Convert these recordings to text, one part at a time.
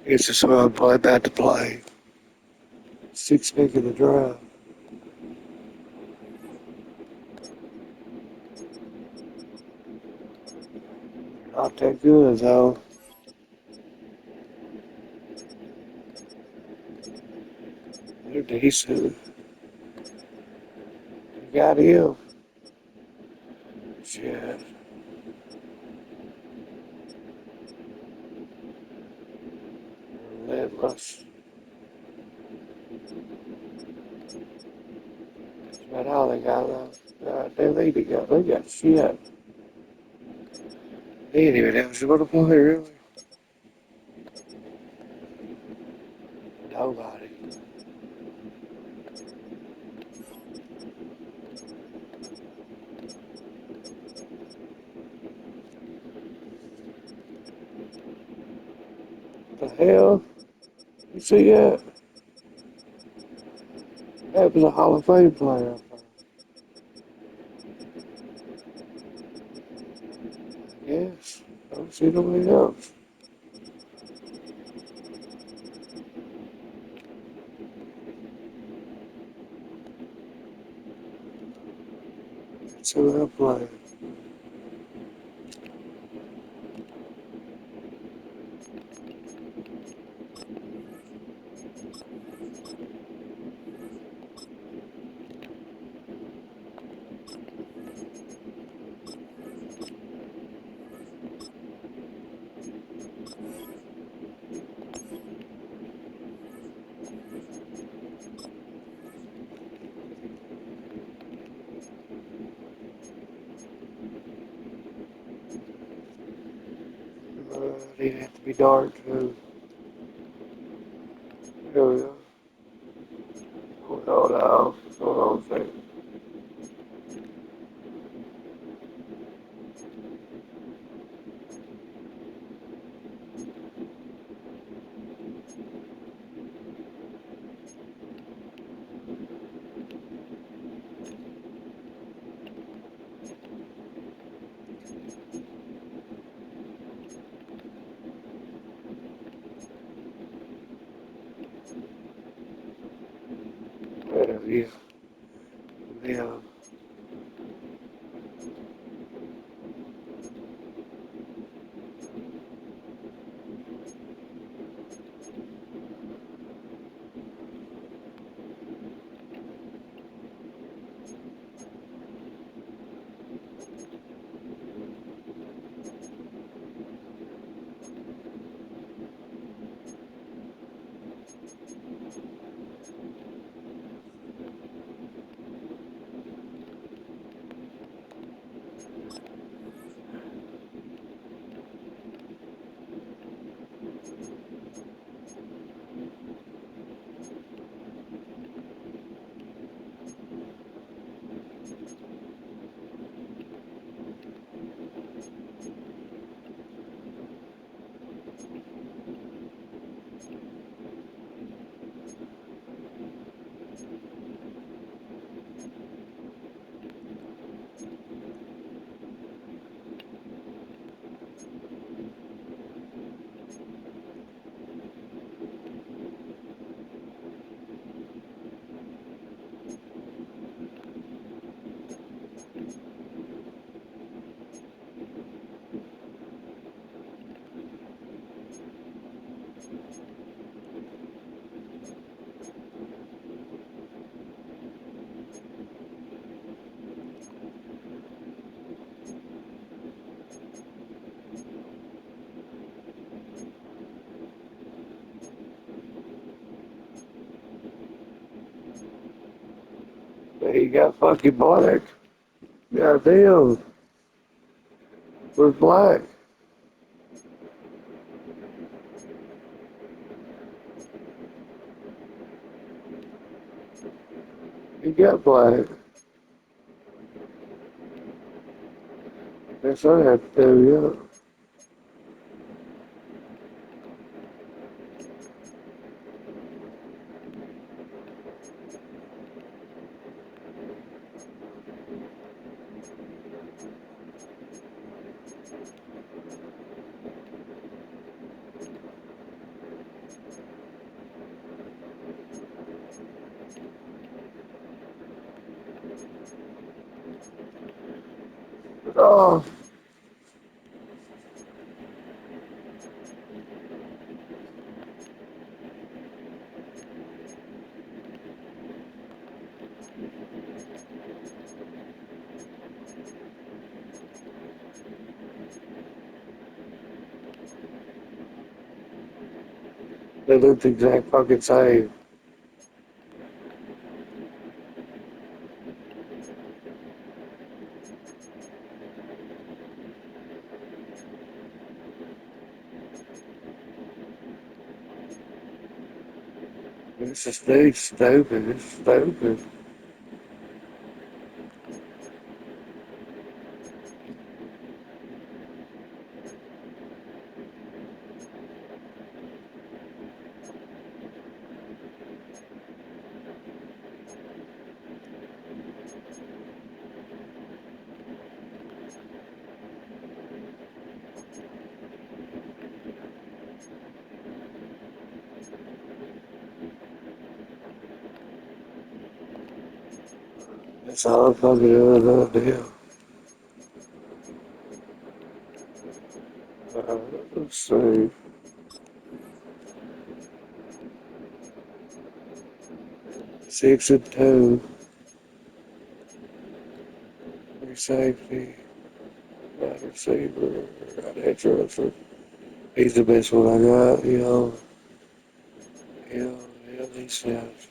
It's just what I'm about to play. 6 pick in the draft. Not that good though. They're decent. You got him. Shit. Relentless. That's about all they got left. They got shit. They ain't even eligible to play, really. Nobody. The hell? You see that? That was a Hall of Fame player. Yes. I don't see nobody else. That's who they're playing. They'd have to be dark too. There we go. Hold on now. Hold on a second. Yeah. Yeah. He got fucking black. Goddamn. We're black. He got black. That's what I have to do, yeah. Oh, they look the exact fucking same. This is stupid. It's stupid. That's all I fucking deal. Let's see. 6-2. Free safety. Wide receiver. Right edge rusher. He's the best one I got, you know. Yeah, these guys.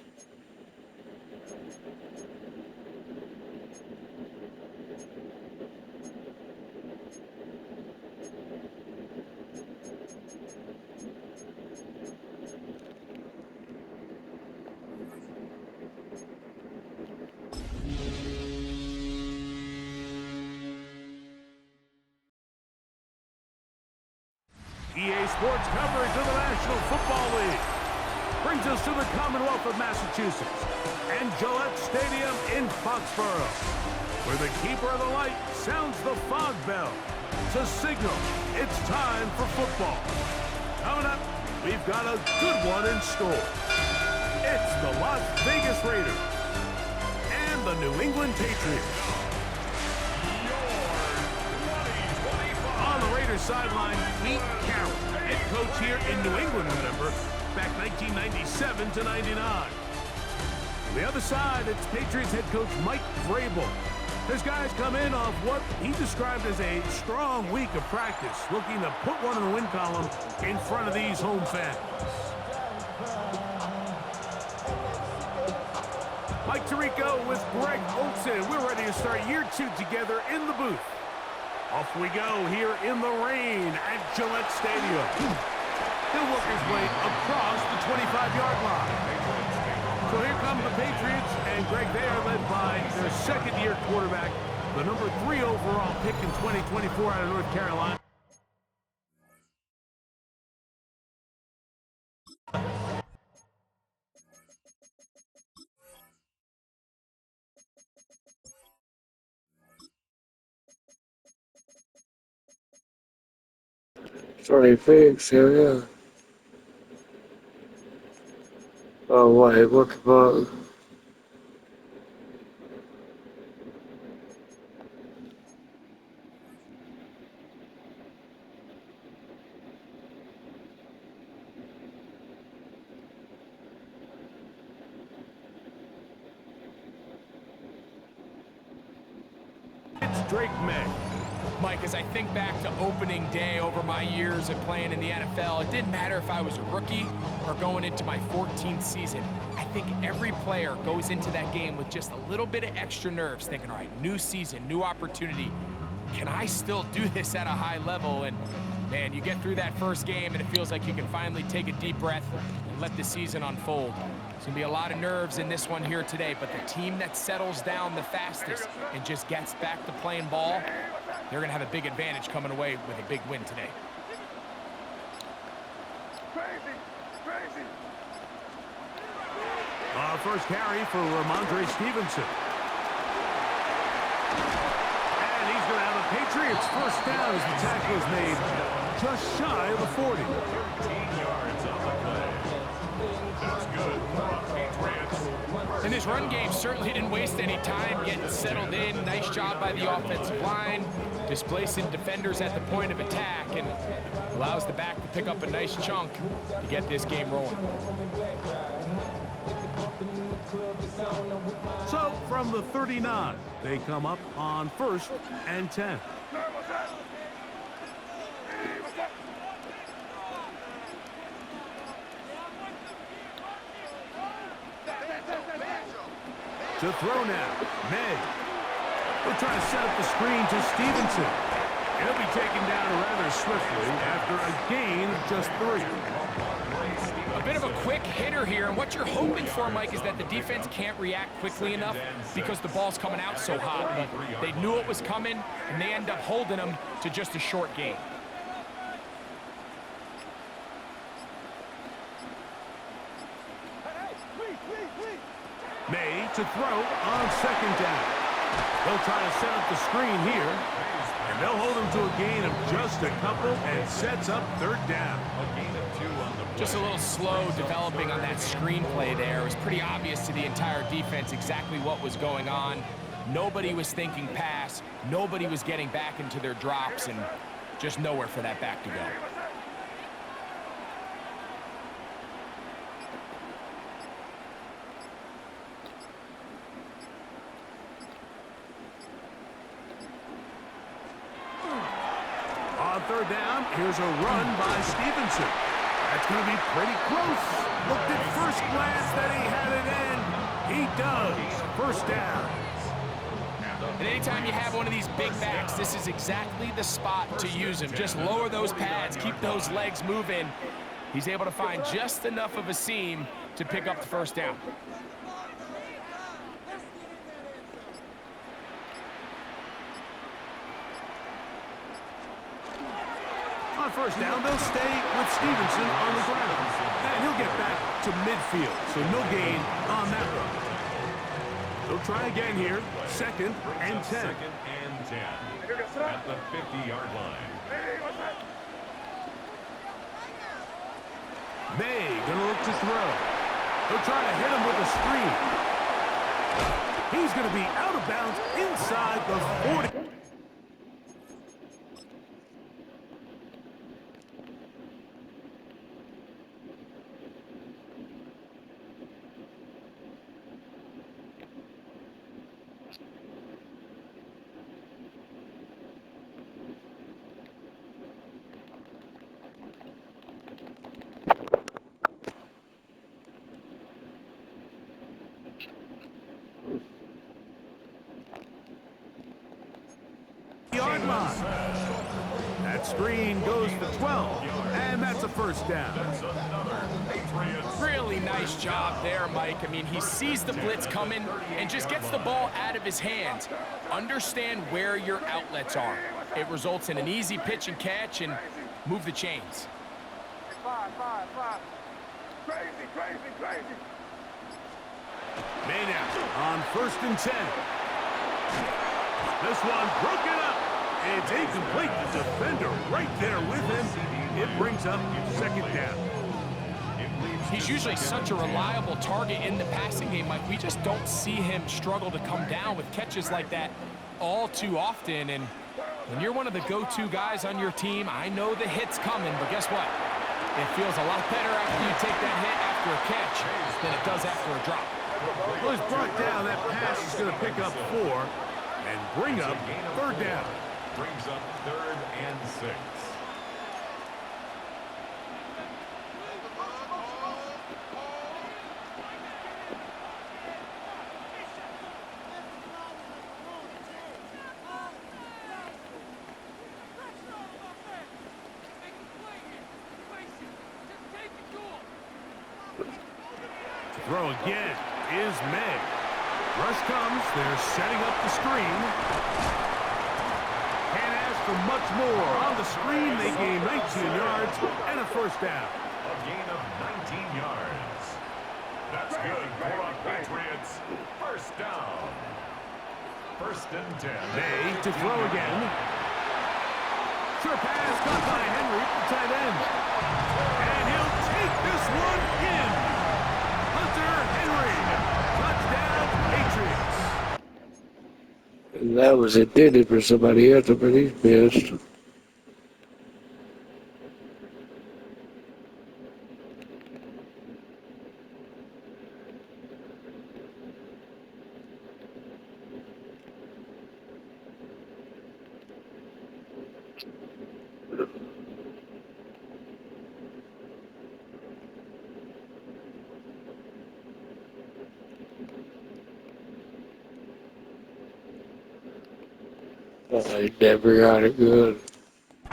EA Sports coverage of the National Football League brings us to the Commonwealth of Massachusetts and Gillette Stadium in Foxborough, where the keeper of the light sounds the fog bell to signal it's time for football. Coming up, we've got a good one in store. It's the Las Vegas Raiders and the New England Patriots. On the Raiders sideline, Pete Carroll, head coach here in New England, remember, back 1997 to 99. On the other side, it's Patriots head coach Mike Vrabel. This guy's come in off what he described as a strong week of practice, looking to put one in the win column in front of these home fans. Mike Tirico with Greg Olson. We're ready to start year 2 together in the booth. Off we go here in the rain at Gillette Stadium. He'll work his way across the 25-yard line. So here come the Patriots, and Greg, they are led by their second-year quarterback, the number 3 overall pick in 2024 out of North Carolina. Sorry, fix, yeah. Oh, wait, what the fuck? It's Drake May. Mike, as I think back to opening day over my years of playing in the NFL, it didn't matter if I was a rookie or going into my 14th season. I think every player goes into that game with just a little bit of extra nerves, thinking, all right, new season, new opportunity. Can I still do this at a high level? And man, you get through that first game and it feels like you can finally take a deep breath and let the season unfold. There's gonna be a lot of nerves in this one here today, but the team that settles down the fastest and just gets back to playing ball, they're gonna have a big advantage coming away with a big win today. First carry for Ramondre Stevenson. And he's going to have a Patriots first down as the tackle is made just shy of the 40. 13 yards on the play. That's good. And this run game certainly didn't waste any time getting settled in. Nice job by the offensive line. displacing defenders at the point of attack and allows the back to pick up a nice chunk to get this game rolling. So from the 39, they come up on 1st and 10. To throw now, May. They're trying to set up the screen to Stevenson. He'll be taken down rather swiftly after a gain of just 3. A bit of a quick hitter here, and what you're hoping for, Mike, is that the defense can't react quickly enough because the ball's coming out so hot. But they knew it was coming, and they end up holding them to just a short gain. May to throw on 2nd down. They'll try to set up the screen here, and they'll hold him to a gain of just a couple and sets up 3rd down. A gain of 2 on the play. Just a little slow developing on that screenplay there. It was pretty obvious to the entire defense exactly what was going on. Nobody was thinking pass. Nobody was getting back into their drops, and just nowhere for that back to go. On 3rd down, here's a run by Stevenson. That's going to be pretty close. Looked at first glance that he had it in. He does. 1st down. And anytime you have one of these big backs, this is exactly the spot to use him. Just lower those pads, keep those legs moving. He's able to find just enough of a seam to pick up the 1st down. On 1st down, they'll stay with Stevenson on the ground. And he'll get back to midfield, so no gain on that run. They'll try again here, 2nd and 10. 2nd and 10 at the 50-yard line. May gonna look to throw. They'll try to hit him with a screen. He's gonna be out of bounds inside the 40. Yard line. That screen goes to 12, and that's a 1st down. Really nice job there, Mike. I mean, he sees the blitz coming and just gets the ball out of his hands. Understand where your outlets are. It results in an easy pitch and catch and move the chains. Crazy. May now on 1st and 10. This one broken up. It's incomplete. The defender right there with him. It brings up 2nd down. He's usually such a reliable target in the passing game, Mike. We just don't see him struggle to come down with catches like that all too often. And when you're one of the go-to guys on your team, I know the hit's coming, but guess what? It feels a lot better after you take that hit after a catch than it does after a drop. Well, he's brought down. That pass is going to pick up 4 and bring up 3rd down. Brings up 3rd and 6. Throw again is May. Rush comes. They're setting up the screen. Can't ask for much more. On the screen, they gain 19 yards and a 1st down. A gain of 19 yards. That's good for our Patriots. 1st down. 1st and 10. May to throw again. Sure pass caught by Henry, the tight end. And he'll take this one in. Hunter Henry. Touchdown, Patriots. And That was intended for somebody else, but he's missed. I never got it good. It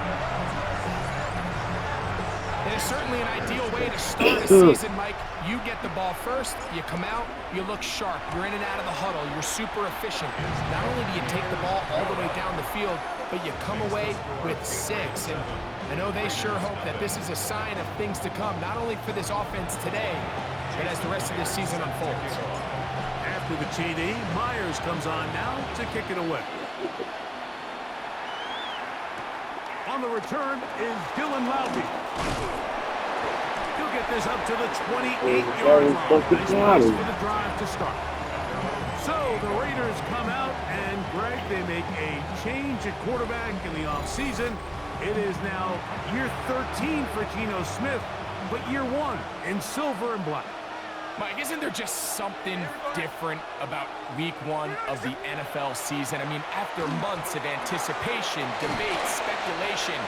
is certainly an ideal way to start a season, Mike. You get the ball first, you come out, you look sharp, you're in and out of the huddle, you're super efficient. Not only do you take the ball all the way down the field, but you come away with 6. And I know they sure hope that this is a sign of things to come, not only for this offense today, but as the rest of this season unfolds. After the TD, Myers comes on now to kick it away. On the return is Dylan Lowry. He'll get this up to the 28-yard line. Nice place for the drive to start. So the Raiders come out, and Greg, they make a change at quarterback in the offseason. It is now year 13 for Geno Smith, but year 1 in silver and black. Mike, isn't there just something different about week 1 of the NFL season? I mean, after months of anticipation, debate, speculation,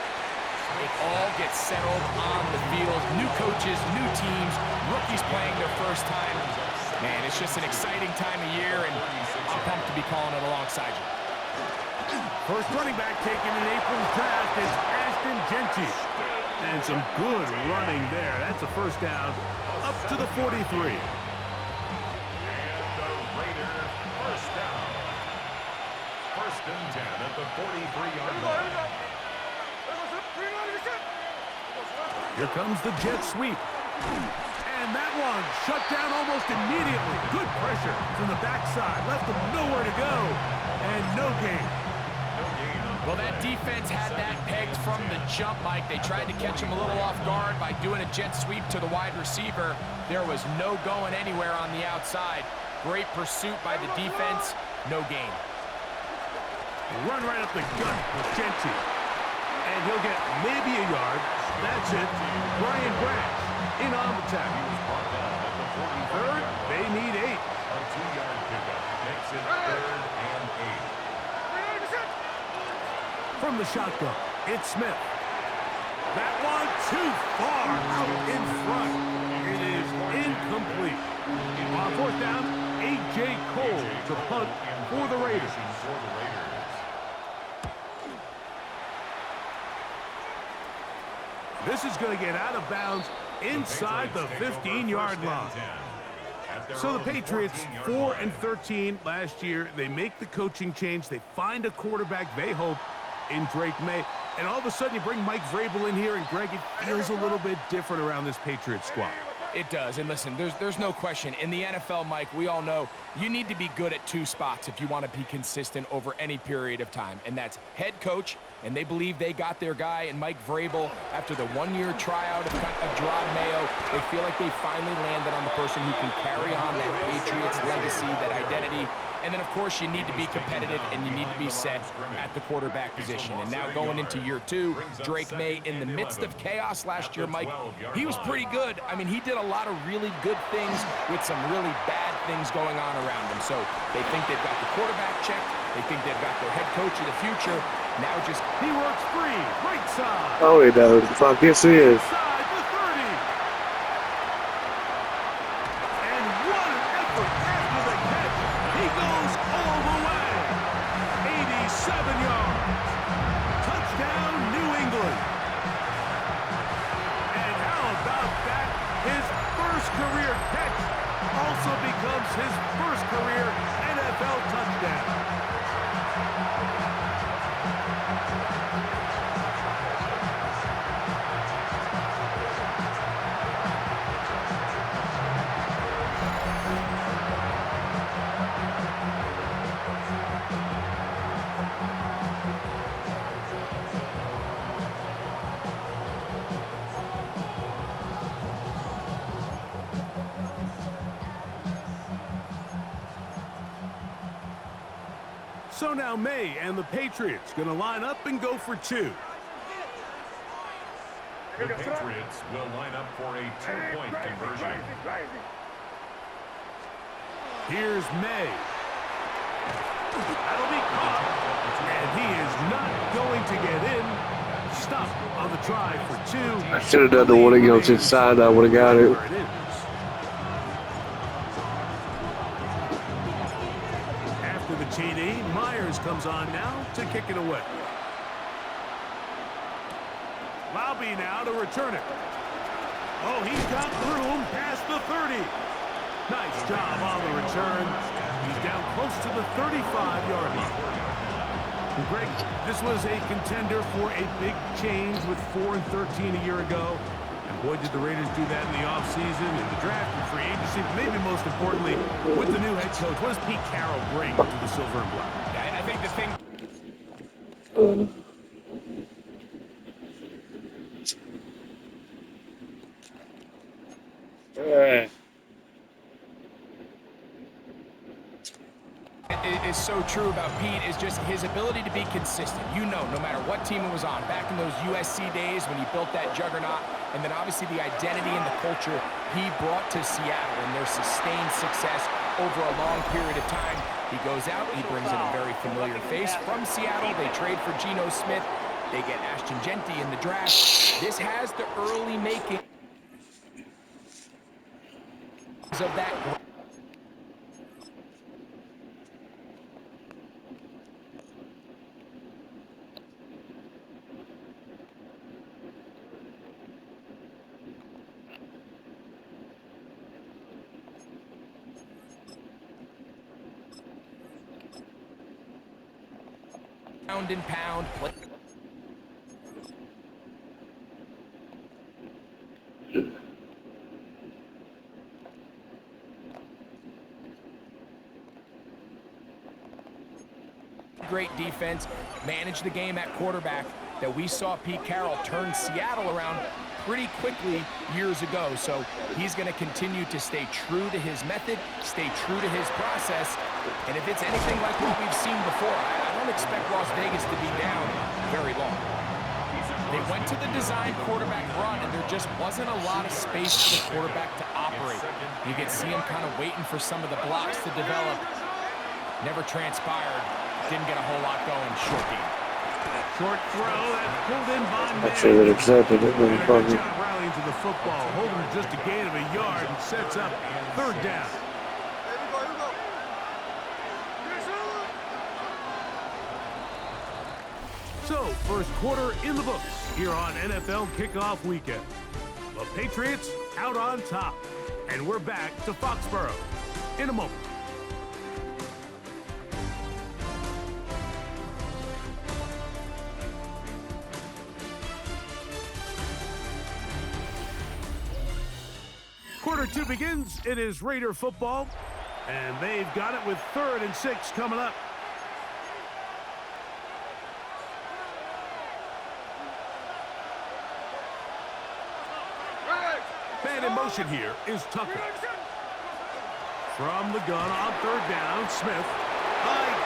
it all gets settled on the field. New coaches, new teams, rookies playing their first time. Man, it's just an exciting time of year, and I'm pumped to be calling it alongside you. First running back taken in April's draft is Ashton Genty. And some good running there. That's a first down up to the 43. And the Raiders first down. First and 10 at the 43-yard line. Here comes the jet sweep. And that one shut down almost immediately. Good pressure from the backside. Left him nowhere to go. And no gain. Well, that defense had that pegged from the jump, Mike. They tried to catch him a little off guard by doing a jet sweep to the wide receiver. There was no going anywhere on the outside. Great pursuit by the defense. No gain. Run right up the gut with Genty. And he'll get maybe a yard. That's it. Brian Branch in on the tackle. Third, they need 8. A 2-yard pickup makes it 3rd and 8. From the shotgun, it's Smith. That one too far out in front. It is incomplete. On 4th down, A.J. Cole to punt for the Raiders. This is going to get out of bounds inside the 15-yard line. So the Patriots, 4-13 last year. They make the coaching change. They find a quarterback they hope in Drake May. And all of a sudden you bring Mike Vrabel in here, and Greg, it feels a little bit different around this Patriots squad. It does, and listen, there's no question. In the NFL, Mike, we all know you need to be good at 2 spots if you want to be consistent over any period of time, and that's head coach, and they believe they got their guy in Mike Vrabel after the 1-year tryout of Gerard Mayo. They feel like they finally landed on the person who can carry on that Patriots legacy, that identity. And then, of course, you need to be competitive and you need to be set at the quarterback position. And now going into year 2, Drake May, in the midst of chaos last year, Mike, he was pretty good. I mean, he did a lot of really good things with some really bad things going on around him. So they think they've got the quarterback checked. They think they've got their head coach of the future. Now just he works free, right side. Oh, he does. Fuck, yes, he is. Inside the 30. And what an effort after the catch. He goes all the way. 87 yards. Touchdown, New England. And how about that? His first career catch also becomes his first career NFL touchdown. So now May and the Patriots going to line up and go for two. The Patriots will line up for a two-point conversion. Here's May. That'll be caught. And he is not going to get in. Stop on the try for two. I should have done the one that goes inside. I would have got it. After the TD, Myers comes on now to kick it away. Laube now to return it. Oh, he's got room past the 30. Nice job on the return. He's down close to the 35-yard line. Greg, this was a contender for a big change with 4-13 a year ago. And boy, did the Raiders do that in the offseason, in the draft, and free agency. But maybe most importantly, with the new head coach, what does Pete Carroll bring to the Silver and Black? I think the thing... is so true about Pete is just his ability to be consistent. You know, no matter what team it was on, back in those USC days when he built that juggernaut, and then obviously the identity and the culture he brought to Seattle and their sustained success over a long period of time. He goes out, he brings in a very familiar face from Seattle. They trade for Geno Smith. They get Ashton Genty in the draft. This has the early making of that. Pound and pound play. Great defense, manage the game at quarterback that we saw Pete Carroll turn Seattle around pretty quickly years ago. So he's going to continue to stay true to his method, stay true to his process. And if it's anything like what we've seen before, I don't expect Las Vegas to be down very long. They went to the design quarterback run, and there just wasn't a lot of space for the quarterback to operate. You could see him kind of waiting for some of the blocks to develop. Never transpired. Didn't get a whole lot going. Short game. Short throw that's pulled in by May. I should have accepted it. Good job rallying to the football, holding just a gain of a yard and sets up third down. So, first quarter in the books here on NFL Kickoff Weekend. The Patriots out on top, and we're back to Foxborough in a moment. Quarter two begins. It is Raider football, and they've got it with 3rd and 6 coming up. Man in motion here is Tucker. From the gun on 3rd down, Smith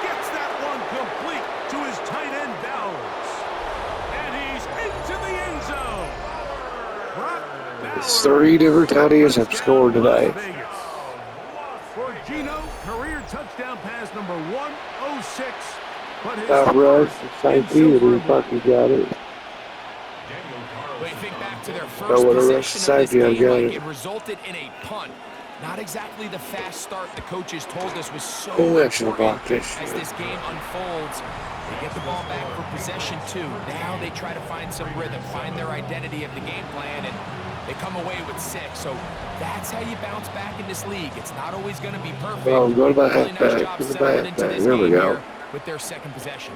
gets that one complete to his tight end Bowers. And he's into the end zone. It's 3 different tight ends have scored today. For Geno, career touchdown pass number 106. But his Rush, safety, and he fucking got it. But think back to their first possession of this game, it resulted in a punt. Not exactly the fast start the coaches told us was so important as this game unfolds. They get the ball back for possession 2. Now they try to find some rhythm, find their identity of the game plan, and they come away with 6. So that's how you bounce back in this league. It's not always going to be perfect. Oh, go to the really halfback. nice job settling into this There we game go. here with their second possession.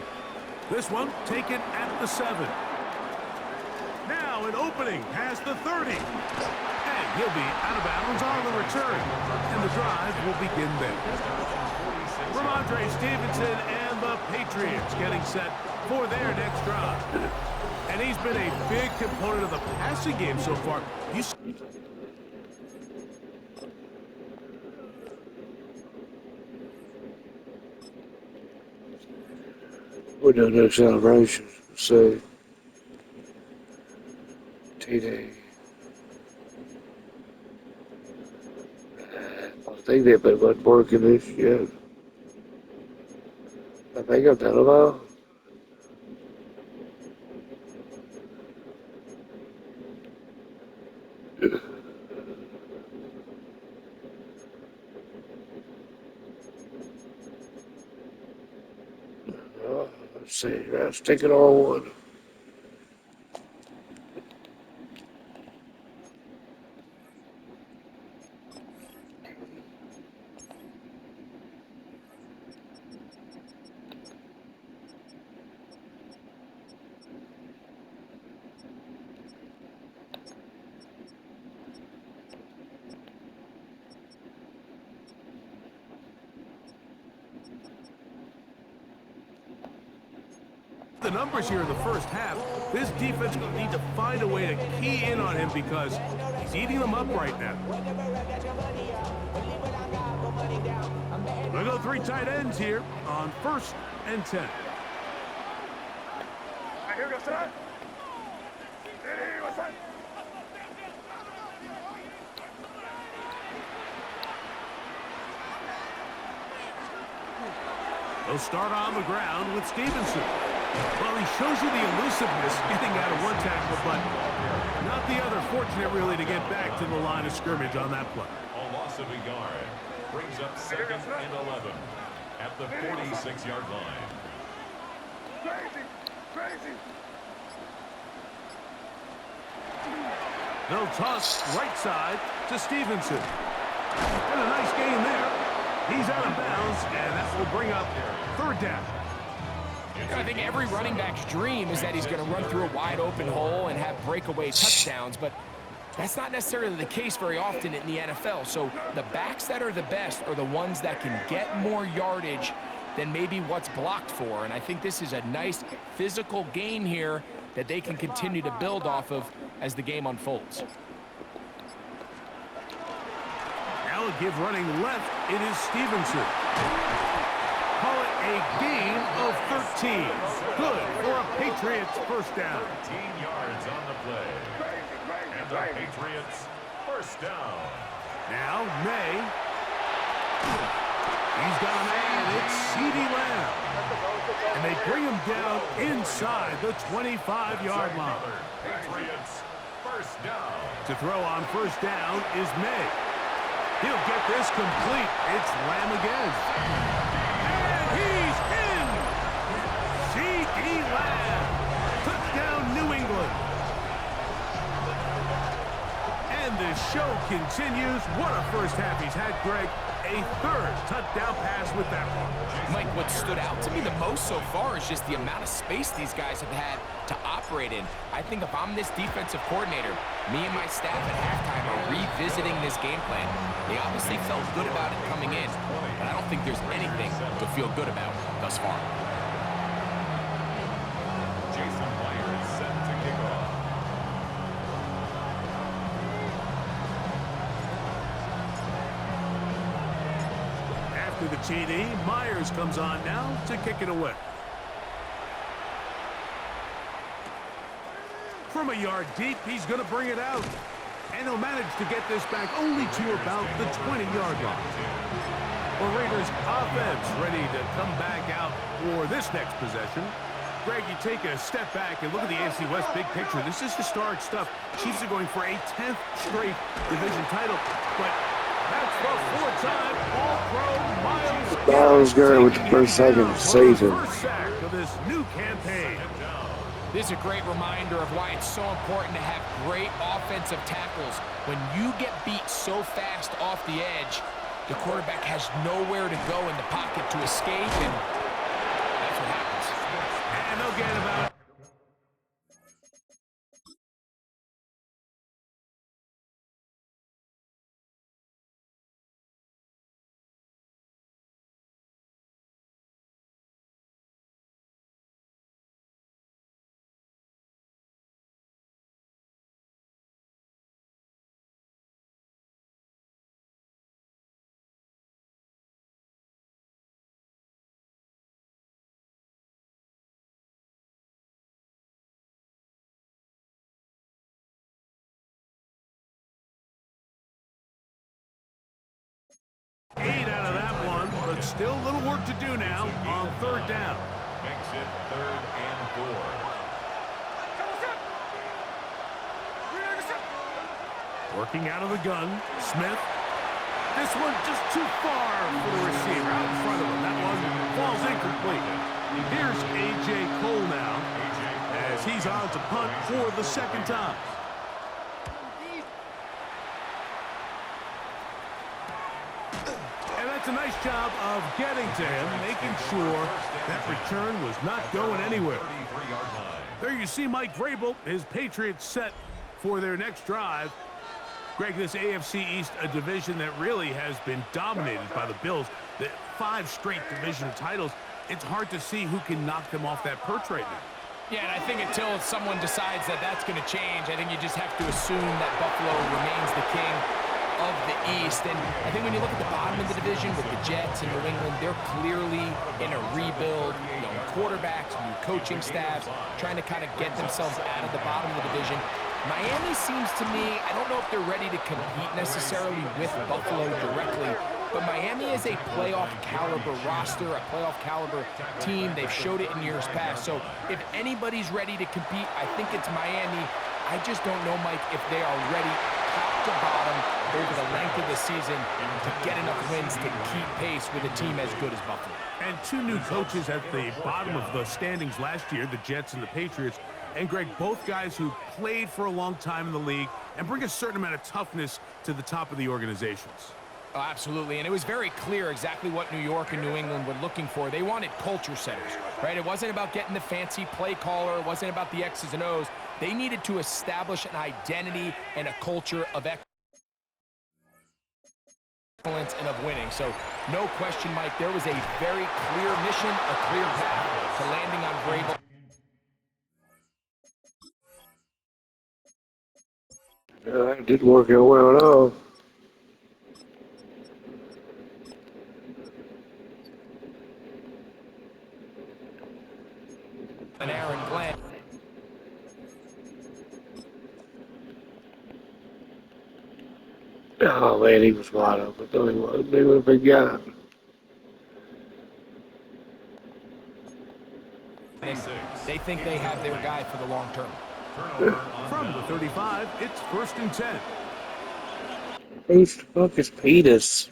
This one taken at the 7. Now an opening past the 30. And he'll be out of bounds on the return. And the drive will begin there. Ramondre Stevenson and the Patriots getting set for their next drive. And he's been a big component of the passing game so far. We don't do celebrations. So, T-Day. I think they've been working this year. I think I've done them all. Let's see. Let's take it all one. The numbers here in the first half, this defense will need to find a way to key in on him because he's eating them up right now. We'll go 3 tight ends here on 1st and 10. Here goes that. Here goes that. They'll start on the ground with Stevenson. Well, he shows you the elusiveness getting out of one tackle, but not the other. Fortunate, really, to get back to the line of scrimmage on that play. A loss of a yard brings up 2nd and 11 at the 46-yard line. Crazy, crazy. They'll toss right side to Stevenson. And a nice gain there. He's out of bounds, and that will bring up 3rd down. I think every running back's dream is that he's going to run through a wide open hole and have breakaway touchdowns, but that's not necessarily the case very often in the NFL. So the backs that are the best are the ones that can get more yardage than maybe what's blocked for. And I think this is a nice physical gain here that they can continue to build off of as the game unfolds. Now a give running left. It is Stevenson. Call it a gain of 13. Good for a Patriots 1st down. 13 yards on the play. And the Patriots 1st down. Now May. He's got a man. It's CeeDee Lamb. And they bring him down inside the 25-yard line. Patriots 1st down. To throw on 1st down is May. He'll get this complete. It's Lamb again. And he's in! CeeDee Lamb. Touchdown, New England. And the show continues. What a first half he's had, Greg. A 3rd touchdown pass with that one. Mike, what stood out to me the most so far is just the amount of space these guys have had to operate in. I think if I'm this defensive coordinator, me and my staff at halftime are revisiting this game plan. They obviously felt good about it coming in, but I don't think there's anything to feel good about thus far. Jason Myers set to kick off. After the TD, Myers comes on now to kick it away. From a yard deep, he's going to bring it out. And he'll manage to get this back only to about the 20-yard line. Well, Raiders offense ready to come back out for this next possession. Greg, you take a step back and look at the AFC West big picture. This is historic stuff. Chiefs are going for a 10th straight division title. But that's the 4-time All-Pro Miles Garrett with the first sack of the season. First sack of this new campaign. This is a great reminder of why it's so important to have great offensive tackles. When you get beat so fast off the edge, the quarterback has nowhere to go in the pocket to escape, and that's what happens. And they'll get about but still a little work to do now on third down. Makes it 3rd and 4. Working out of the gun, Smith. This one just too far for the receiver out in front of him. That one falls incomplete. Here's A.J. Cole now as he's on to punt for the second time. And that's a nice job of getting to him, making sure that return was not going anywhere. There you see Mike Vrabel, his Patriots set for their next drive. Greg, this AFC East, a division that really has been dominated by the Bills. The 5 straight division titles, it's hard to see who can knock them off that perch right now. Yeah, and I think until someone decides that that's going to change, I think you just have to assume that Buffalo remains the king of the East. And I think when you look at the bottom of the division with the Jets and New England, they're clearly in a rebuild. Young quarterbacks, new coaching staffs, trying to kind of get themselves out of the bottom of the division. Miami seems to me, I don't know if they're ready to compete necessarily with Buffalo directly, but Miami is a playoff caliber roster, a playoff caliber team. They've showed it in years past. So if anybody's ready to compete, I think it's Miami. I just don't know, Mike, if they are ready top to bottom over the length of the season to get enough wins to keep pace with a team as good as Buffalo. And 2 new coaches at the bottom of the standings last year, the Jets and the Patriots. And Greg, both guys who played for a long time in the league and bring a certain amount of toughness to the top of the organizations. Oh, absolutely, and it was very clear exactly what New York and New England were looking for. They wanted culture setters, right? It wasn't about getting the fancy play caller. It wasn't about the X's and O's. They needed to establish an identity and a culture of excellence and of winning. So no question, Mike, there was a very clear mission, a clear path to landing on Vrabel. Yeah, that didn't work out well at all. And Aaron Glenn. Oh man, he was wide open. No, he wasn't. He was a big guy. They think they have their guy for the long term. From the 35, it's 1st and 10. Who the fuck is Peters?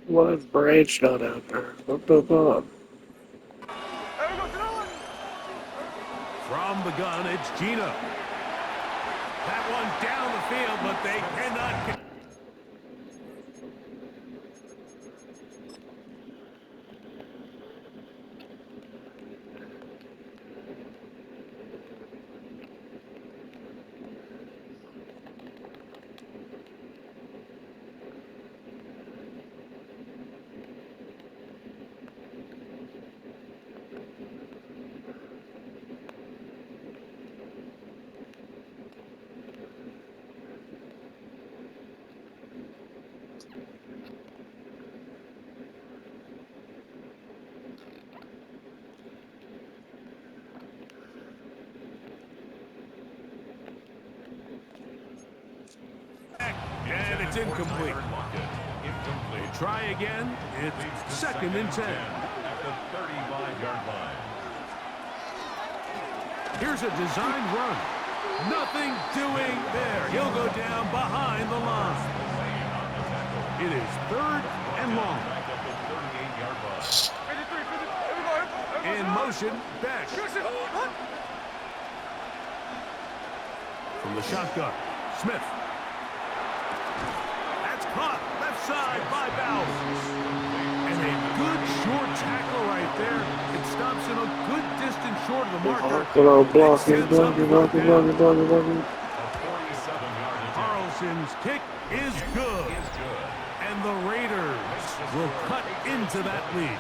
Why is Branch not out there? What the fuck? From the gun, it's Gino. That one down the field, but they cannot. And it's incomplete. They try again. It's 2nd and 10. At the 35-yard line. Here's a design run. Nothing doing there. He'll go down behind the line. It is 3rd and long. In motion, Beck. From the shotgun, Smith. That's caught left side by Bowers. And a good short tackle right there. It stops him a good distance short of the marker. Blocking. Carlson's kick is good. And the Raiders will cut into that lead.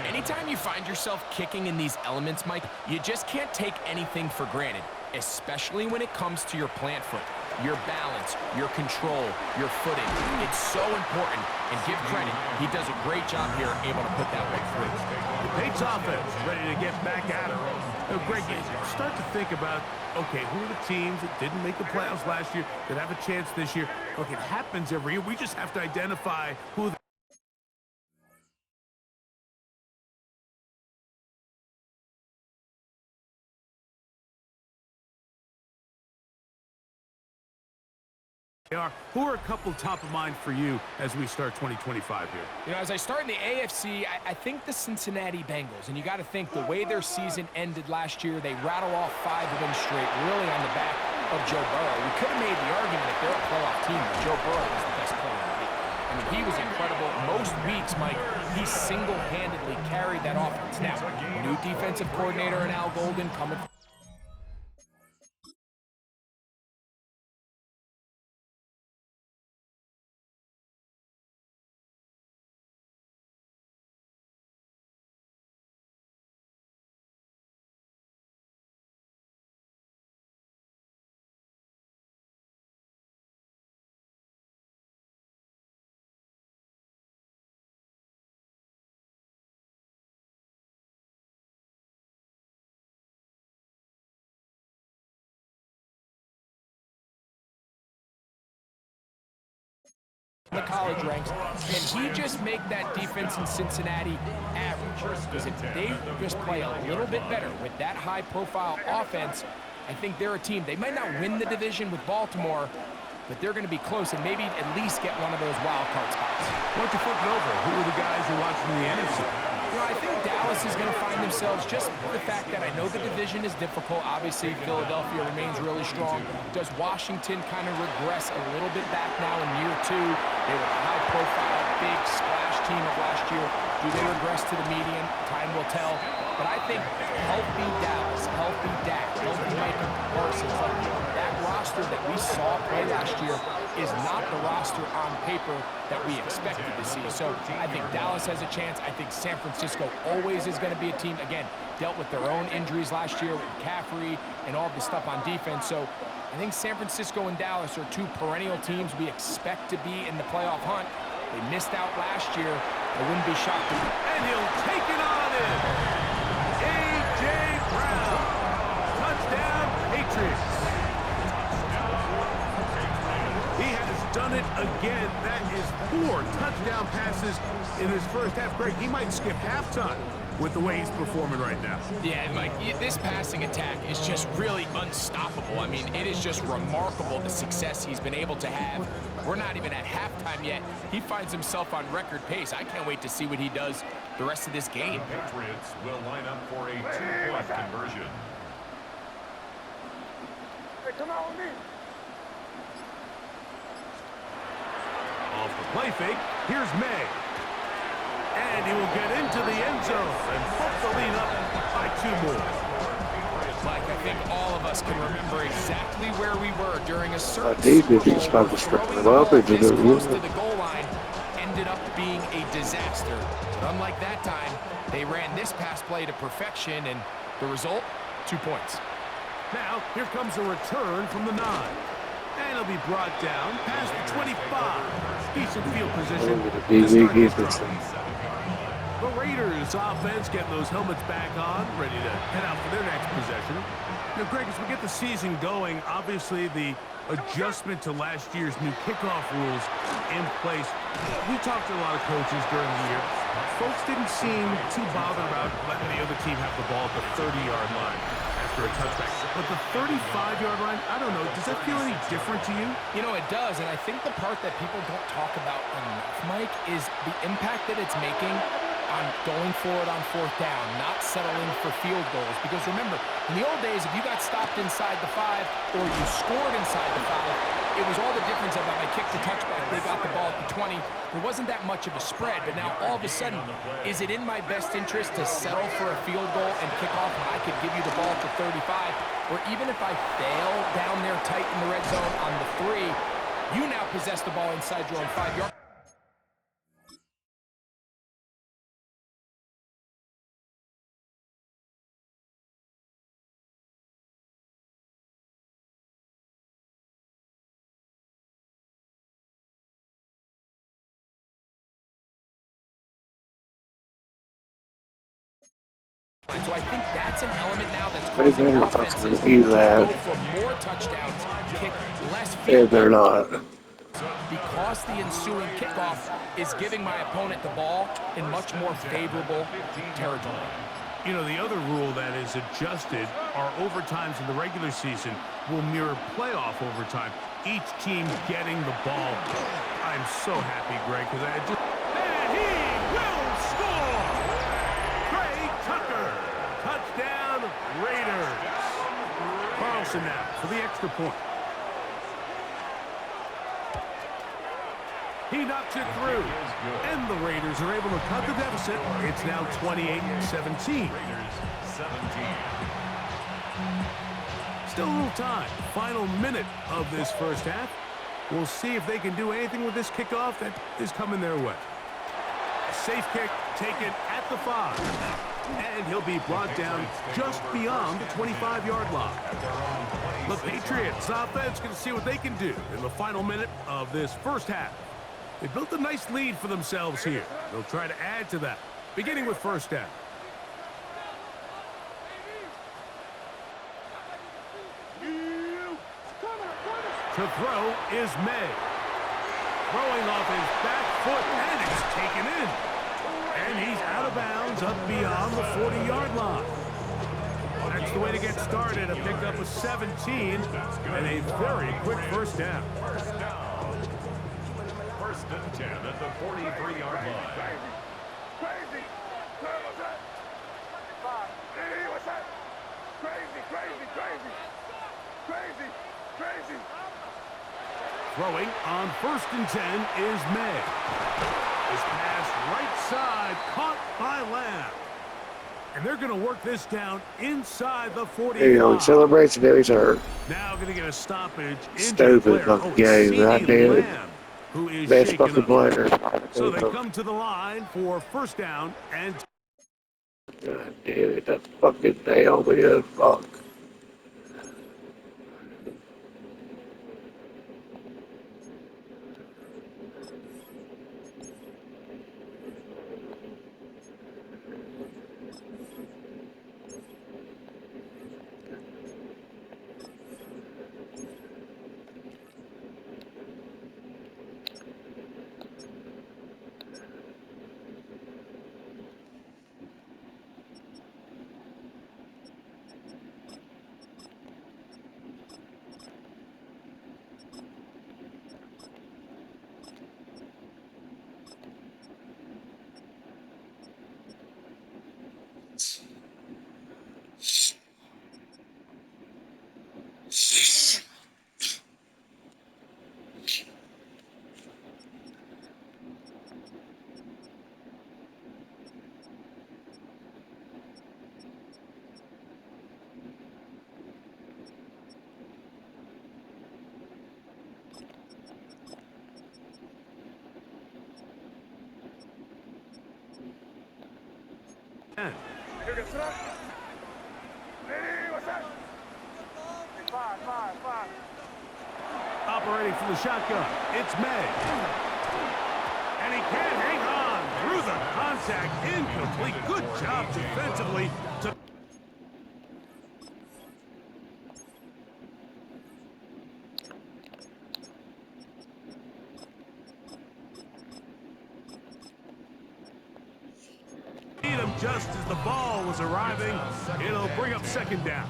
Anytime you find yourself kicking in these elements, Mike, you just can't take anything for granted, especially when it comes to your plant foot. your balance, your control, your footing. It's so important, and give credit. He does a great job here, able to put that one through. The Patriots offense ready to get back at it. Greg, you start to think about, okay, who are the teams that didn't make the playoffs last year that have a chance this year? Look, it happens every year. We just have to identify who they are. Who are a couple top of mind for you as we start 2025 here? You know, as I start in the AFC, I think the Cincinnati Bengals, and you got to think the way their season ended last year, they rattle off 5 wins straight, really on the back of Joe Burrow. We could have made the argument if they're a playoff team that Joe Burrow was the best player in the league. I mean, he was incredible. Most weeks, Mike, he single-handedly carried that offense. Now, new defensive coordinator in Al Golden coming from the college ranks, and he just make that defense in Cincinnati average. Because if they just play a little bit better with that high-profile offense, I think they're a team. They might not win the division with Baltimore, but they're going to be close and maybe at least get one of those wild card spots. Why don't you flip it over? Who are the guys you're watching in the NFC? You know, I think Dallas is going to find themselves, just for the fact that I know the division is difficult. Obviously, Philadelphia remains really strong. Does Washington kind of regress a little bit back now in year 2? They were a high-profile, big splash team of last year. Do they regress to the median? Time will tell. But I think healthy Dallas, healthy Dak, healthy Micah Parsons, that roster that we saw play last year is not the roster on paper that we expected to see. So I think Dallas has a chance. I think San Francisco always is going to be a team, again, dealt with their own injuries last year with McCaffrey and all the stuff on defense. So I think San Francisco and Dallas are 2 perennial teams we expect to be in the playoff hunt. They missed out last year. I wouldn't be shocked. And he'll take it on in. A.J. Brown. Touchdown, Patriots. He has done it again. That is 4 touchdown passes in his first half. Greg, he might skip halftime with the way he's performing right now. Yeah, Mike, this passing attack is just really unstoppable. I mean, it is just remarkable the success he's been able to have. We're not even at halftime yet. He finds himself on record pace. I can't wait to see what he does the rest of this game. The Patriots will line up for a 2-point conversion. Hey, come on with me. Off the play fake, here's May. And he will get into the end zone and put the lead up by 2 more. Mike, I think all of us can remember exactly where we were during a certain defense Super is Bowl about to where strip throwing them the up ball and do this the close to run. the goal line ended up being a disaster. But unlike that time, they ran this pass play to perfection, and the result, 2 points. Now, here comes a return from the 9. And it'll be brought down past the 25. Decent field position. Look at to the start big this defense. drive. The Raiders offense getting those helmets back on, ready to head out for their next possession. You know, Greg, as we get the season going, obviously the adjustment to last year's new kickoff rules in place. We talked to a lot of coaches during the year. Folks didn't seem too bothered about letting the other team have the ball at the 30-yard line after a touchback. But the 35-yard line, I don't know, does that feel any different to you? You know, it does, and I think the part that people don't talk about enough, Mike, is the impact that it's making on going forward on 4th down, not settling for field goals. Because remember, in the old days, if you got stopped inside the 5 or you scored inside the 5, it was all the difference of if I kicked a touchback, they got the ball at the 20. There wasn't that much of a spread, but now all of a sudden, is it in my best interest to settle for a field goal and kick off when I could give you the ball at the 35? Or even if I fail down there tight in the red zone on the 3, you now possess the ball inside your own 5-yard. So I think that's an element now that's They causing better offenses fucking do to go that. for more touchdowns, kick less If field they're goals, not. because the ensuing kickoff is giving my opponent the ball in much more favorable territory. You know, the other rule that is adjusted are overtimes in the regular season will mirror playoff overtime, each team getting the ball. I'm so happy, Greg, because I just... And he will score! Trey Tucker, touchdown Raiders. Carlson now for the extra point. He knocks it through, and the Raiders are able to cut the deficit. It's now 28-17. Still a little time. Final minute of this first half. We'll see if they can do anything with this kickoff that is coming their way. A safe kick taken at the 5, and he'll be brought down just beyond the 25-yard line. The Patriots offense can see what they can do in the final minute of this first half. They built a nice lead for themselves here. They'll try to add to that, beginning with first down. To throw is May. Throwing off his back foot, and it's taken in. And he's out of bounds up beyond the 40-yard line. That's the way to get started, a pickup of 17, and a very quick first down. First and 10 at the 43-yard line. Crazy! What's that? 5. Hey, what's that? Crazy! Throwing on first and 10 is May. This pass right side caught by Lamb. And they're going to work this down inside the 45. There you go. He celebrates and now he's hurt. Now going to get a stoppage. Stupid fucking game. God damn it. Who is Best shaken fucking up. player. So they come to the line for first down and... God damn it. That fucking nail me up. Fuck. Hey, what's that? 5. Operating from the shotgun, it's May. And he can't hang on through the contact. Incomplete. Good job defensively to... beat him just as the ball was arriving. It'll bring up second down.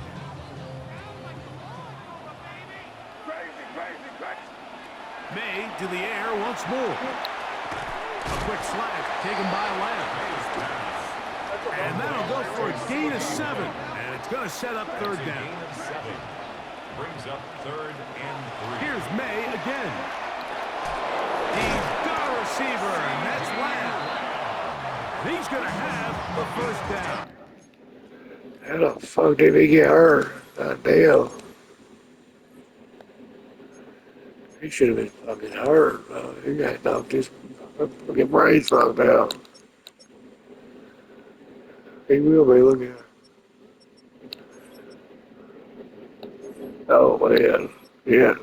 May to the air once more. A quick slant taken by Lamb. And that'll go for a gain of 7. And it's going to set up third down. Brings up third and 3. Here's May again. He's got a receiver, and that's Lamb. And he's going to have the first down. How the fuck did he get hurt? God damn. He should have been fucking hurt, bro. He got knocked his fucking brains knocked out. He will be, look at him. Oh, man. Yeah.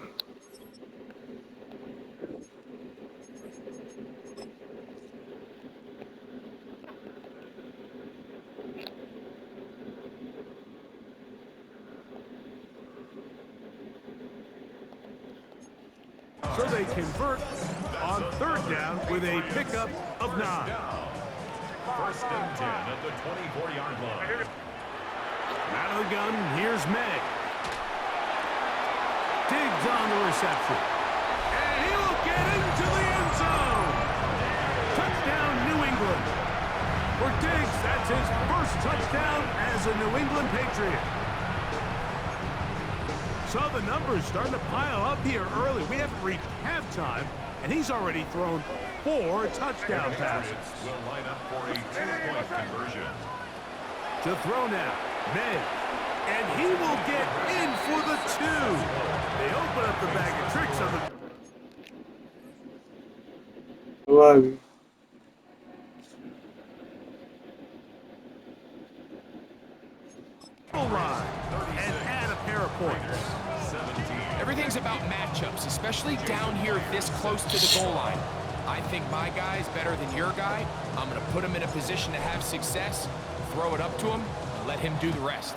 So they convert on third down with a pickup of 9. First and 10 at the 24-yard line. Out of the gun, here's May. Diggs on the reception. And he will get into the end zone. Touchdown, New England. For Diggs, that's his first touchdown as a New England Patriot. So the numbers starting to pile up here early. We haven't reached halftime, and he's already thrown 4 touchdown passes. Will line up for a 2-point conversion. To throw now, May. And he will get in for the 2. They open up the bag of tricks on the Love you. goal line and add a pair of points. 17. Everything's about matchups, especially down here this close to the goal line. I think my guy's better than your guy. I'm going to put him in a position to have success, throw it up to him, and let him do the rest.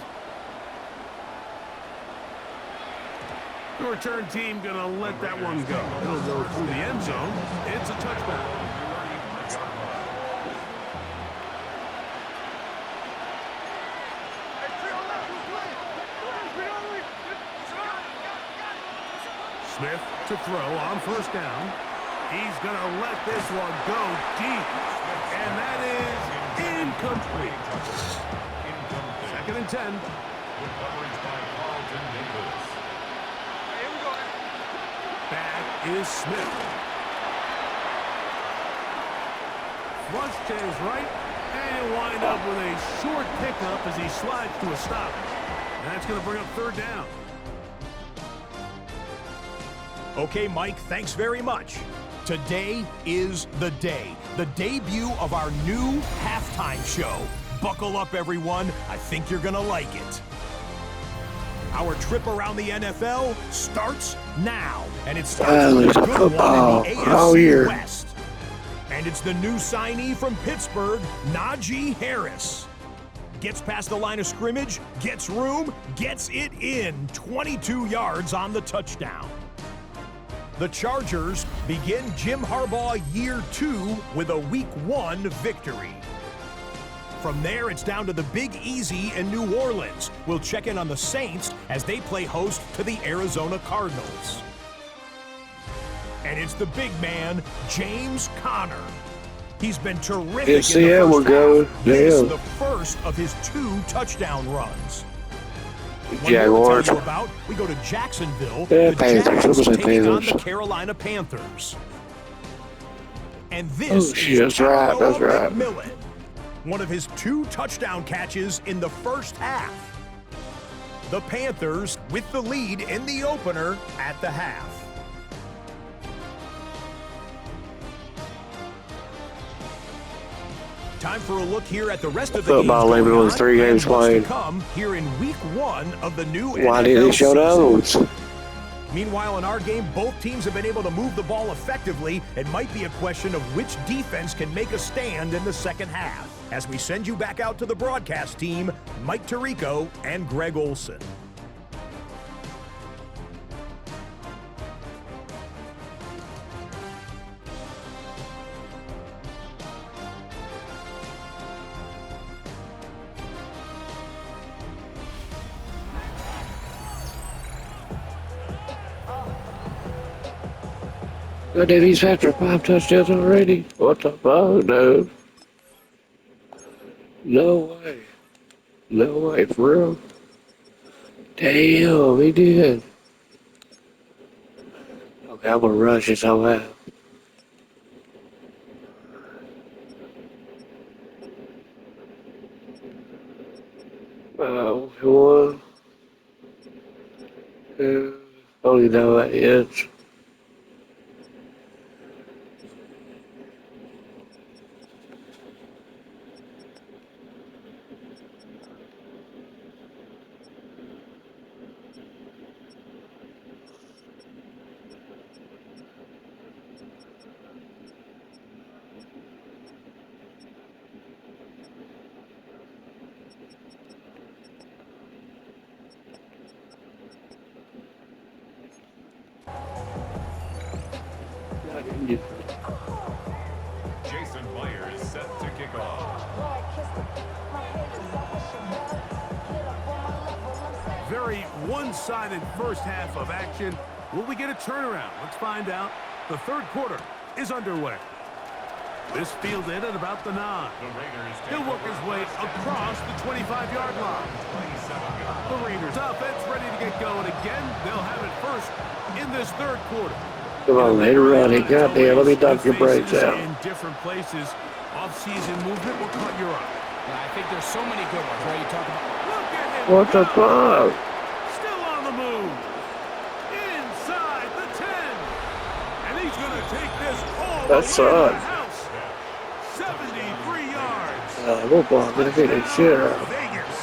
The return team going to let that one go. It'll go through the end zone. It's a touchback. Smith to throw on first down. He's going to let this one go deep. And that is incomplete. Second and 10. Good coverage by Carlton Davis. Back is Smith. Flush to his right. And he'll wind up with a short pickup as he slides to a stop. And that's going to bring up third down. Okay, Mike, thanks very much. Today is the day. The debut of our new halftime show. Buckle up, everyone. I think you're going to like it. Our trip around the NFL starts now. And it starts with a good one in the AFC West. And it's the new signee from Pittsburgh, Najee Harris. Gets past the line of scrimmage, gets room, gets it in. 22 yards on the touchdown. The Chargers begin Jim Harbaugh year 2 with a Week 1 victory. From there, it's down to the Big Easy in New Orleans. We'll check in on the Saints as they play host to the Arizona Cardinals. And it's the big man, James Conner. He's been terrific in the first half. This is the first of his 2 touchdown runs. Jaguars. We go to Jacksonville. Yeah, The Panthers. Jaguars taking on Panthers. the Carolina Panthers. And this is that's right. That's right. McMillan. One of his 2 touchdown catches in the first half. The Panthers with the lead in the opener at the half. Time for a look here at the rest of the games Football going label on with 3 games and what's to played. come here in Week 1 of the new Why NFL did they show season. those? Meanwhile, in our game, both teams have been able to move the ball effectively. It might be a question of which defense can make a stand in the second half. As we send you back out to the broadcast team, Mike Tirico and Greg Olson. God damn, he's after 5 touchdowns already. What the fuck, dude? No way. No way, for real. Damn, he did. Okay, I'm gonna rush this whole half. One. Only know what it is. Jason Myers set to kick off. Very one-sided first half of action. Will we get a turnaround? Let's find out. The third quarter is underway. This fielded at about the 9. He'll work his way across the 25-yard line. The Raiders offense ready to get going again. They'll have it first in this third quarter. Come on, man, run it. Goddamn, let me dunk your brakes out. In different places, off-season movement will cut your eye. I think there's so many good ones, right? You talk about. Look at him. What the fuck? Still on the move. Inside the 10. And he's going to take this all the way to the house. 73 yards. Football, gonna get his shit out. Vegas.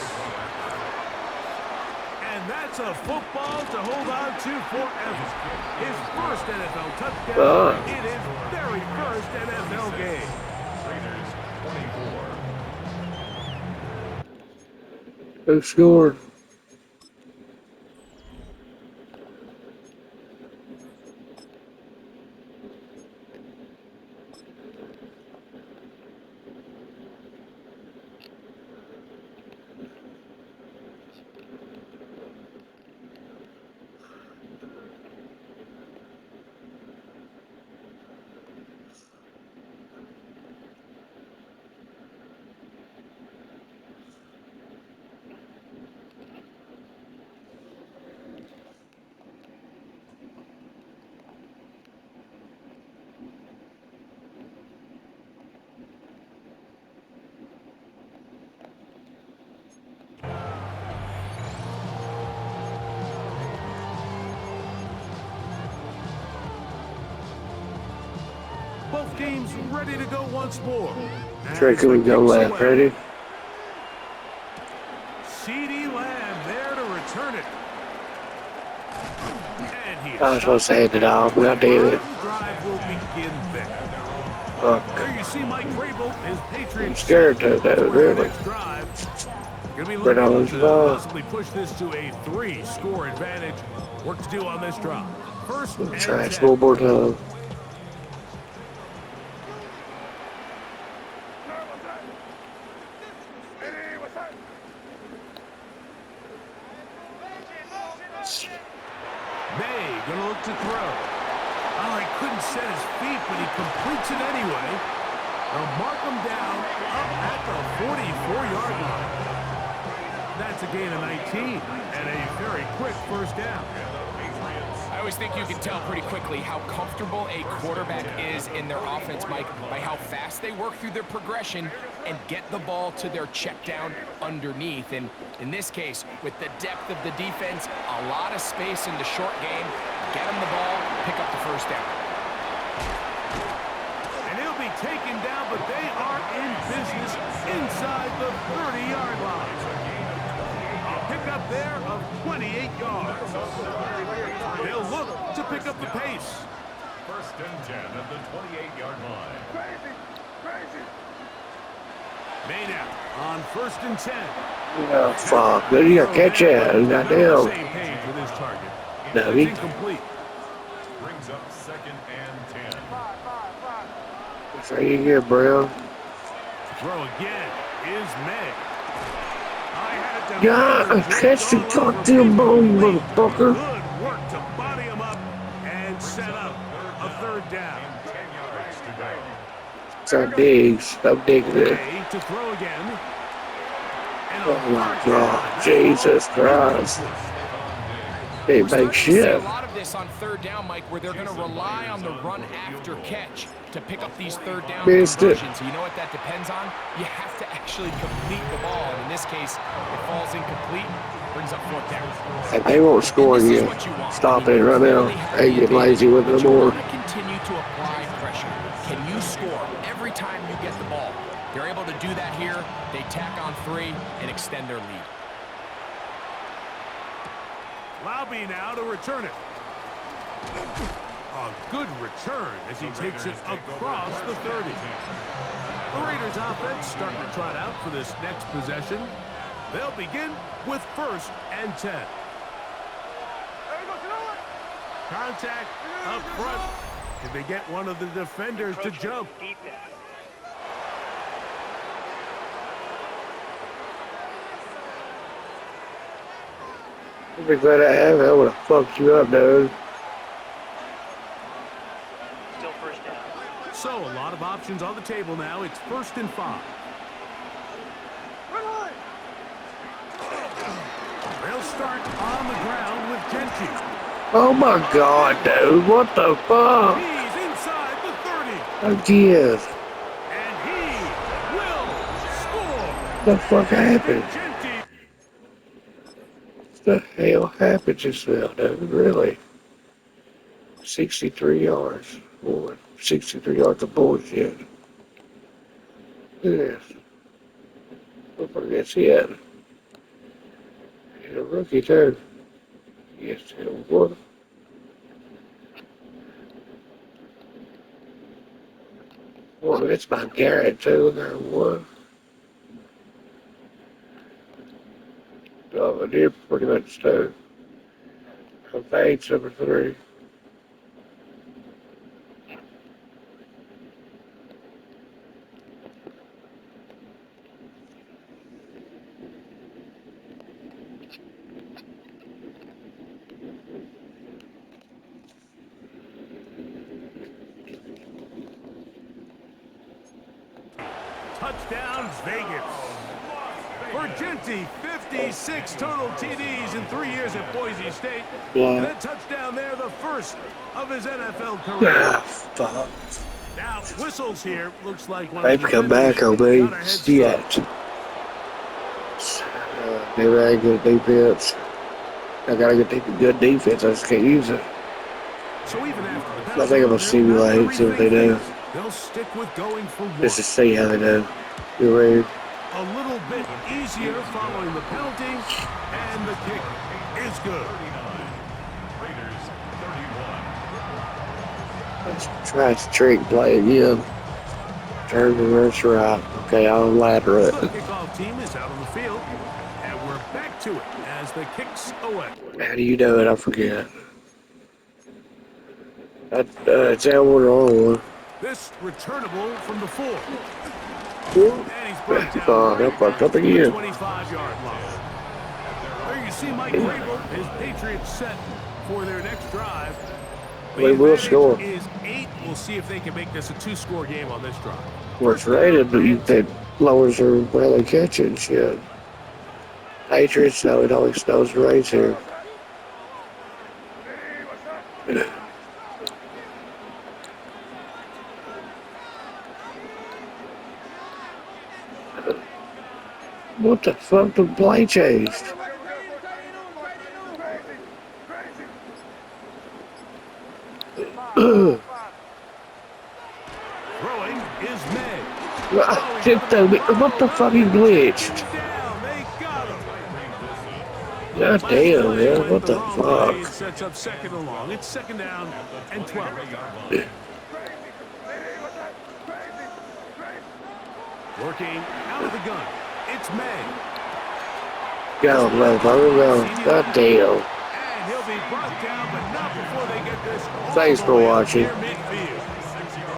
And that's a football to hold on to forever. His first NFL touchdown in his very first NFL game. Raiders 24. Who scored? Both teams ready to go once more. Trey, can we go left? Ready? CeeDee Lamb there to return it. And he I was supposed to hand it off. God damn it. drive will begin there. Fuck. There you see Mike Vrabel, his Patriots. I'm scared to do, really. Gonna be Right on looking his to ball. possibly push this to a 3-score advantage. Work to do on this drive. First and Trash 10. one more time. May gonna look to throw. Oh, he couldn't set his feet, but he completes it anyway. They'll mark him down up at the 44-yard line. That's a gain of 19 and a very quick first down. I always think you can tell pretty quickly how comfortable a quarterback is in their offense, Mike, by how fast they work through their progression and get the ball to their check down underneath. And in this case, with the depth of the defense, a lot of space in the short game, get them the ball, pick up the first down. And he'll be taken down, but they are in business inside the 30-yard line. A pickup there of 28 yards. They'll look to pick up the pace. First and 10 at the 28-yard line. May now on first and 10. Oh, fuck. Good, you gotta catch it. Goddamn. Same page with his target. No, It's he. incomplete. Brings up second and 10. It's right here, bro. Throw again is May. God, catch the goddamn ball, motherfucker. Good work to body him up and set up a third down. 10 yards to go. It's our digs. I'm digging it. May to throw again. And a Oh my third down. God. Jesus Christ. Hey, We're starting big to see shit. a lot of this on third down, Mike, where they're going to rely on the run after catch to pick up these third down Missed it. conversions. You know what that depends on? You have to actually complete the ball. And in this case, it falls incomplete, brings up fourth down. If they won't score This is again, what you want. stop I mean, it right now. you clearly have They the get lazy with advantage, it but you more. want to continue to apply pressure. Can you score every time you get the ball? They're able to do that here. They tack on 3 and extend their lead. Laube now to return it. A good return as he takes it across the 30. The Raiders offense starting to trot out for this next possession. They'll begin with first and 10. Contact up front. If they get one of the defenders to jump. I'd be glad I have it. I would have fucked you up, dude. Still first down. So a lot of options on the table now. It's 1st and 5. They'll start on the ground with Gentry. Oh my god, dude. What the fuck? He's inside the 30. Again. And he will score. What the fuck happened? Gentry. What the hell happened just now, dude? Really? 63 yards. Boy, 63 yards of bullshit. Look at this. Motherfucker gets hit. He's a rookie, too. Yes, what? Well, it's my Garrett, too. There, what? Oh, I did pretty much, too. Fades number 3. Touchdown, Vegas. For Gentry, 56 total TDs in 3 years at Boise State. And that touchdown there, the first of his NFL career. Ah, fuck. Now, whistles here. Looks like one They of the come back on defenders me. got a head start. Shit. Never had good defense. I gotta get good defense. I just can't use it. So even after the I think I'm gonna simulate it, see what they do. They'll stick with going for one. Just to see how they do. You ready? A little bit easier following the penalty, and the kick is good. 39. Raiders 31. Let's try to trick play again. Turn reverse right. Okay, I'll ladder it. So the kickoff team is out on the field, and we're back to it as the kicks away. How do you do it? I forget. It's L1 or R1. This returnable from the 4. Ooh. And he's brought down Fuck, I fucked up again. 25-yard line. There you see Mike Vrabel, his Patriots set for their next drive. We will score. Is 8. We'll see if they can make this a 2-score game on this drive. Well, it's rated, but that lowers their rarely catching shit. Patriots, though, it always snows and rains here. What the fuck? The play changed. Throwing is May. What the fuck? He glitched. Down, they got him. God damn, man. What the fuck? It sets up 2nd and long. It's 2nd down and 12. Working out of the gun. It's May. Go, motherfucker, go. God damn. And he'll be brought down, but not before they get this. Thanks for watching.